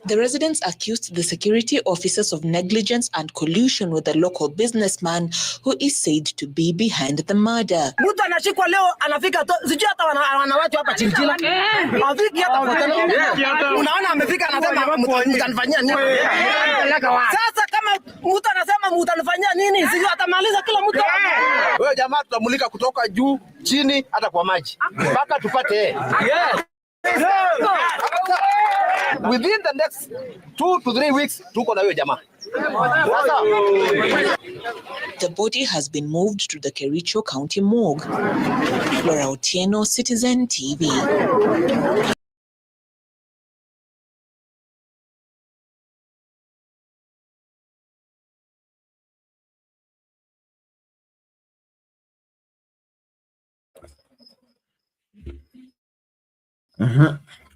The residents accused the security officers of negligence and collusion with the local businessman who is said to be behind the murder. Mtu anashikwa leo anafika sijui hata wanawatu hapa Chilchila. Afiki hata unaona amefika anasema mtanifanyia nini? Sasa kama mtu anasema mtanifanyia nini? Sijui atamaliza kila mtu. Wewe jamaa tutamulika kutoka juu chini hata kwa maji. Mpaka tupate. Within the next 2 to 3 weeks, tuko na hiyo jamaa. The body has been moved to the Kericho County morgue. Laura Otieno, Citizen TV.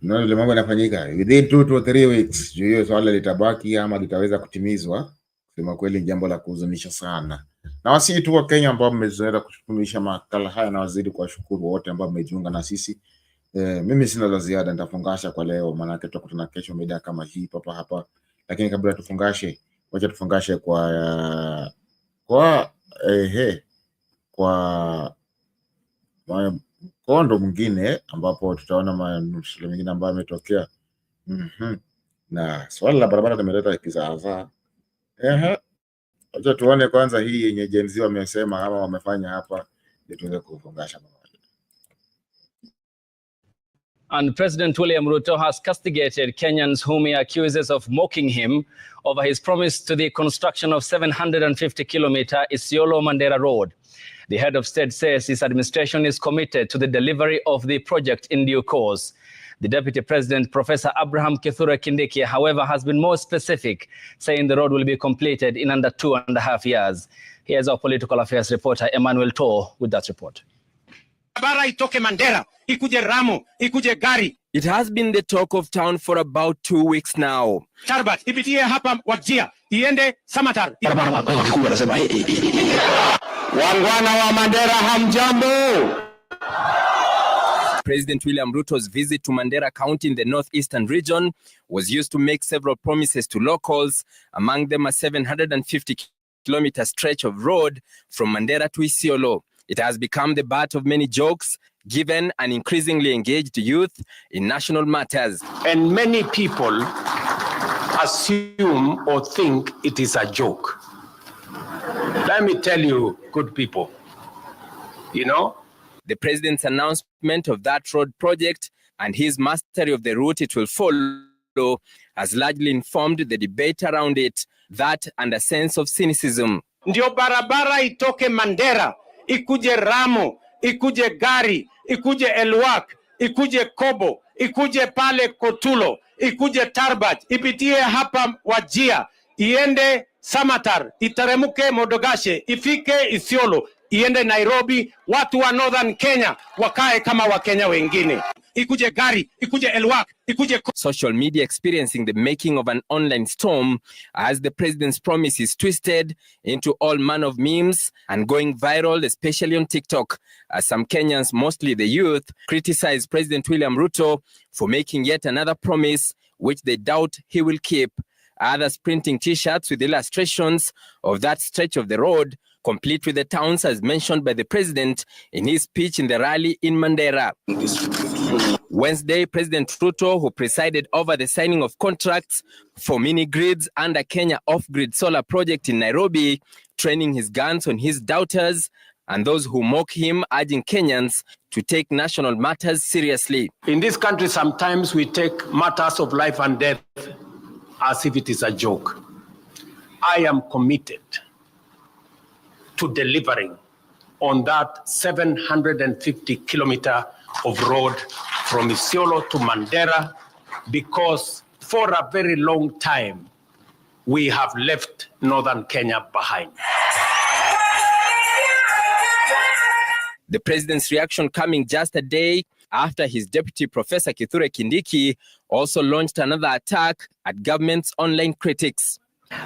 Na ile mambo yanafanyika within 2 to 3 weeks. Hiyo swala litabaki ama litaweza kutimizwa? Sema kweli jambo la kuhuzunisha sana. Na wasi tu wa Kenya ambao mmezoea kutumisha makala haya, na wazidi kuwashukuru wote ambao mmejiunga na sisi. Mimi sina la ziada, nitafungasha kwa leo, maana tutakutana kesho mida kama hii papa hapa. Lakini kabla tufungashe, wacha tufungashe kwa kondo mwingine ambapo tutaona manusura mengine ambayo yametokea. Na swala la barabara limeleta kizaazaa. Acha tuone kwanza hii yenye Gen Z wamesema ama wamefanya hapa, ndio tuweze kufungasha. And President William Ruto has castigated Kenyans whom he accuses of mocking him over his promise to the construction of 750-kilometer Isiolo-Mandera Road. The head of state says his administration is committed to the delivery of the project in due course. The Deputy President, Professor Abraham Kithure Kindiki, however, has been more specific, saying the road will be completed in under 2.5 years. Here's our political affairs reporter, Emmanuel Tor, with that report. Barabara itoke Mandera, ikuje Ramo, ikuje Gari. It has been the talk of town for about 2 weeks now. Tarbat, ipitie hapa Wajia, iende Samatar. Wangwana wa Mandera hamjambo. President William Ruto's visit to Mandera County in the northeastern region was used to make several promises to locals, among them a 750-kilometer stretch of road from Mandera to Isiolo. It has become the butt of many jokes, given an increasingly engaged youth in national matters. And many people assume or think it is a joke. Let me tell you, good people, the president's announcement of that road project and his mastery of the route it will follow has largely informed the debate around it, that and a sense of cynicism. Ndio barabara itoke Mandera, ikuje Ramo, ikuje Gari, ikuje Elwak, ikuje Kobo, ikuje pale Kotulo, ikuje Tarbat, ipitie hapa Wajia, iende Samatar, iteremuke Modogashe, ifike Isiolo, iende Nairobi, watu wa Northern Kenya wakae kama Wakenya wengine. Ikuje Gari, ikuje Elwak, ikuje... Social media experiencing the making of an online storm as the president's promise is twisted into all manner of memes and going viral, especially on TikTok, as some Kenyans, mostly the youth, criticize President William Ruto for making yet another promise which they doubt he will keep. Others printing T-shirts with illustrations of that stretch of the road, complete with the towns as mentioned by the president in his speech in the rally in Mandera. Wednesday, President Ruto, who presided over the signing of contracts for mini-grids and a Kenya off-grid solar project in Nairobi, training his guns on his doubters and those who mock him, urging Kenyans to take national matters seriously. In this country, sometimes we take matters of life and death as if it is a joke. I am committed to delivering on that 750 kilometer of road from Isiolo to Mandera, because for a very long time, we have left Northern Kenya behind. The president's reaction coming just a day after his deputy, Professor Kithure Kindiki, also launched another attack at government's online critics.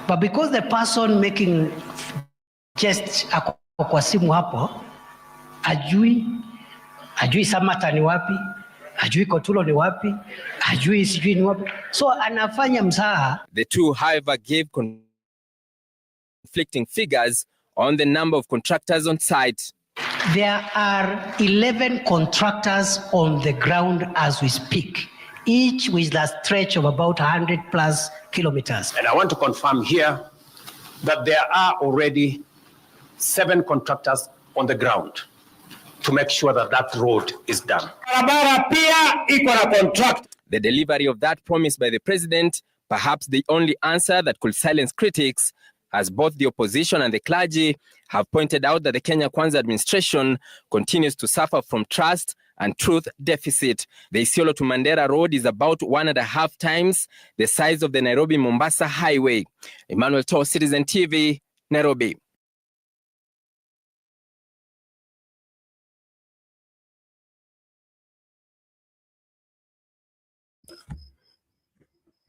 But because the person making just kwa simu hapo, ajui Samata ni wapi, hajui Kotulo ni wapi, hajui sijui ni wapi, so anafanya mzaha. The two, however, gave conflicting figures on the number of contractors on site. There are 11 contractors on the ground as we speak, each with a stretch of about 100+ kilometers. And I want to confirm here that there are already 7 contractors on the ground to make sure that that road is done. The delivery of that promise by the president, perhaps the only answer that could silence critics, as both the opposition and the clergy have pointed out that the Kenya Kwanza administration continues to suffer from trust and truth deficit. The Isiolo to Mandera road is about 1.5 times the size of the Nairobi-Mombasa highway. Emmanuel Toh, Citizen TV, Nairobi.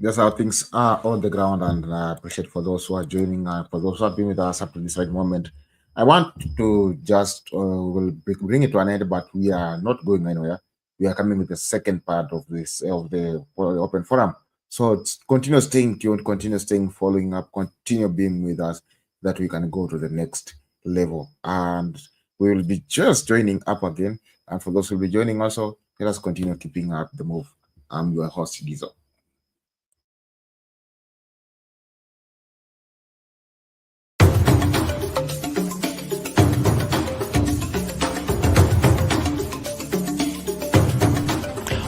That's how things are on the ground, and I appreciate for those who are joining, for those who have been with us up to this right moment. I want to just we'll bring it to an end, but we are not going anywhere. We are coming with the second part of this of the open forum. So continue staying tuned, continue staying following up, continue being with us, that we can go to the next level. And we will be just joining up again. And for those who will be joining also, let us continue keeping up the move. I'm your host, Diesel.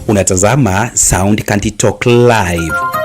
Unatazama Sound Kanti Talk Live.